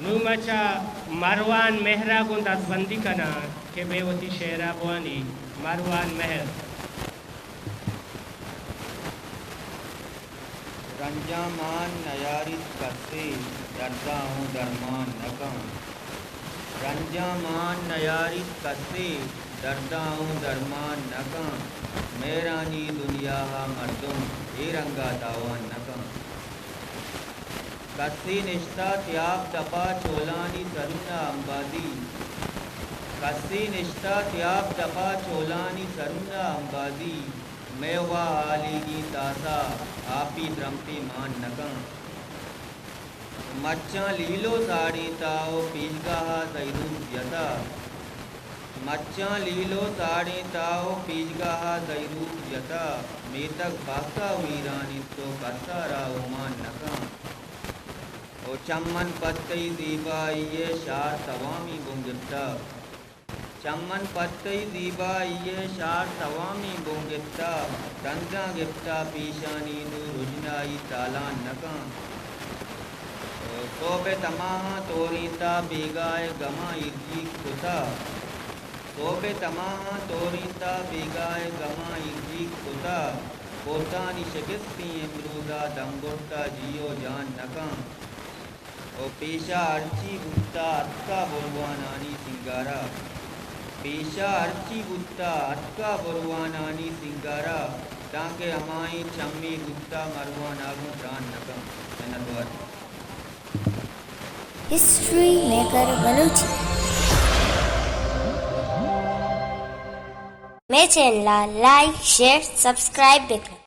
नूमचा Marwan Mehra गुंदात बंदी कना के बेवती शेरा बुआनी मारवान मेहर रंजामान नयारित कसे डरता हूँ दरमान नकम। रंजामान नयारित कसे डरता हूँ दरमान नकम। मेरानी दुनिया हा मर्दुम ए रंगा दावान नकम। कसी निश्ता त्याग तपा चोलानी सरुना अंबादी। कसी निश्ता त्याग तपा चोलानी सरुना अंबादी। मेवा हाली की तासा आपी द्रम्पी मान नकं। मच्चा लीलो साड़ी ताओ पीजगाहा सैरूप जता। मच्चा लीलो साड़ी ताओ पीजगाहा सैरूप जता। मेतक बाका वीरानी तो करता राव मान नकं। ओ चम्मन पत्तई दीबा ये शार तवामी बुंगिफ्ता। चम्मन पत्तई दीबा ये शार तवामी बुंगिफ्ता। तंजा गिफ्ता पीशानी दू रुजनाई तालान नका। सोबे तमाहा तोरीता बेगाए गमा इर्जी खुता। सोबे तमाहा तोरीता बेगाए गमा इर्जी खुता। पोतानी शिकस्ती इमरूदा दंगुर्ता जियो जान नका। ओ पेशा अर्ची गुप्ता अटका बुरवानानी सिंगारा। पेशा अर्ची गुप्ता अटका बुरवानानी सिंगारा। ताके हमाई चम्मी गुप्ता मरवानागु प्राण नकम। धन्यवाद। हिस्ट्री मेकर बलूची मैं channel like share subscribe baker.